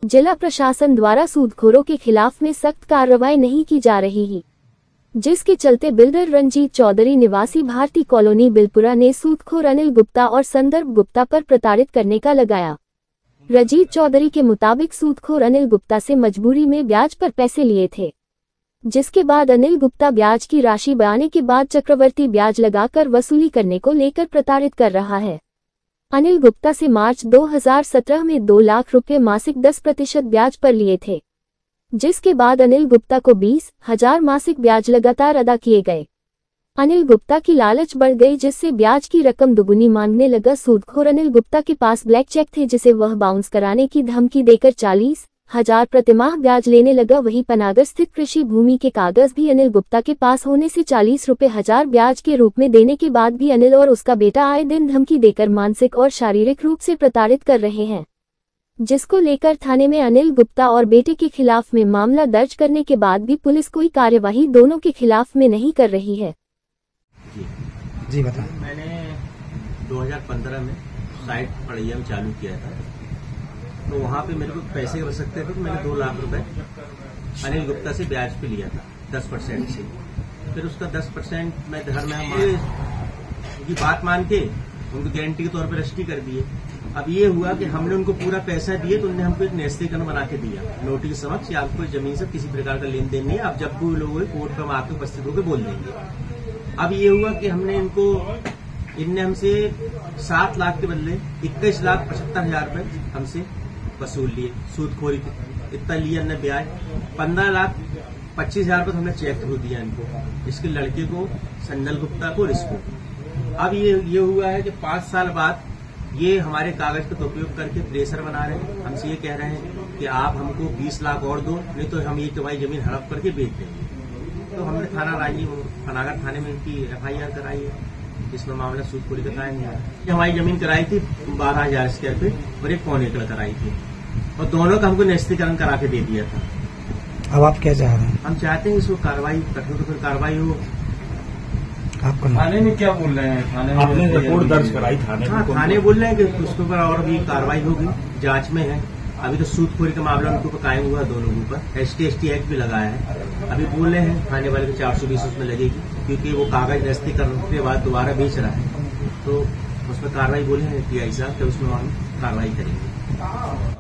जिला प्रशासन द्वारा सूदखोरों के खिलाफ में सख्त कार्रवाई नहीं की जा रही है, जिसके चलते बिल्डर रंजीत चौधरी निवासी भारती कॉलोनी बिलपुरा ने सूदखोर अनिल गुप्ता और संदर्भ गुप्ता पर प्रताड़ित करने का लगाया। रंजीत चौधरी के मुताबिक सूदखोर अनिल गुप्ता से मजबूरी में ब्याज पर पैसे लिए थे, जिसके बाद अनिल गुप्ता ब्याज की राशि बढ़ाने के बाद चक्रवर्ती ब्याज लगाकर वसूली करने को लेकर प्रताड़ित कर रहा है। अनिल गुप्ता से मार्च 2017 में 2 लाख रुपए मासिक 10% ब्याज पर लिए थे, जिसके बाद अनिल गुप्ता को 20,000 मासिक ब्याज लगातार अदा किए गए। अनिल गुप्ता की लालच बढ़ गई, जिससे ब्याज की रकम दुगुनी मांगने लगा। सूदखोर अनिल गुप्ता के पास ब्लैक चेक थे, जिसे वह बाउंस कराने की धमकी देकर 40,000 प्रतिमाह ब्याज लेने लगा। वहीं पनागर स्थित कृषि भूमि के कागज भी अनिल गुप्ता के पास होने से 40 रुपए हजार ब्याज के रूप में देने के बाद भी अनिल और उसका बेटा आए दिन धमकी देकर मानसिक और शारीरिक रूप से प्रताड़ित कर रहे हैं, जिसको लेकर थाने में अनिल गुप्ता और बेटे के खिलाफ में मामला दर्ज करने के बाद भी पुलिस कोई कार्यवाही दोनों के खिलाफ में नहीं कर रही है। जी बता। मैंने 2015 में साइट पड़ैया में चालू किया था, तो वहाँ पे मेरे को पैसे की आवश्यकता थे, तो मैंने 2 लाख रुपए अनिल गुप्ता से ब्याज पे लिया था 10% से। फिर उसका 10% मैं घर में उनकी बात मान के उनको गारंटी के तौर पर रजिस्ट्री कर दिए। अब ये हुआ कि हमने उनको पूरा पैसा दिए तो उन्होंने हमको एक न्यस्तीकरण बना के दिया नोटिस के समक्ष, आपको जमीन से किसी प्रकार का लेन देन नहीं है, आप जब भी लोग कोर्ट पर आपके उपस्थित होकर बोल देंगे। अब ये हुआ कि इनने हमसे 7 लाख के बदले 21,75,000 रुपए हमसे वसूल लिए। सूदखोरी इतना लिया हमने ब्याज। 15,25,000 रुपए हमने चेक थ्रू दिया इनको, इसके लड़के को संदल गुप्ता को रिस्को। अब ये हुआ है कि 5 साल बाद ये हमारे कागज का उपयोग करके प्रेशर बना रहे हैं, हमसे ये कह रहे हैं कि आप हमको 20 लाख और दो, नहीं तो हम ये तुम्हारी जमीन हड़प करके बेच देंगे। तो हमने पनागर थाने में इनकी FIR कराई है, इसमें मामला सूदखोरी का कायम है। हमारी जमीन कराई थी 12,000 स्क्वायर फीट और 1 पौने एकड़ कराई थी, और दोनों का हमको न्यस्तीकरण करा के दे दिया था। अब आप क्या चाह रहे हैं? हम चाहते हैं इसको कार्रवाई कठोर तो फिर कार्रवाई हो। आपका थाने में क्या बोल रहे हैं? थाने में आपने रिपोर्ट दर्ज कराई थाने में? हाँ, थाने बोल रहे हैं कि उसके ऊपर और भी कार्रवाई होगी, जांच में है। अभी तो सूदखोरी का मामला उनके ऊपर कायम हुआ, दोनों के ऊपर ST एक्ट भी लगाया है। अभी बोल रहे हैं थाने वाले को 420 उसमें लगेगी, क्योंकि वो कागज न्यस्तीकरण के बाद दोबारा बेच रहा है, तो उसमें कार्रवाई बोले हैं TI साहब, तो उसमें हम कार्रवाई करेंगे।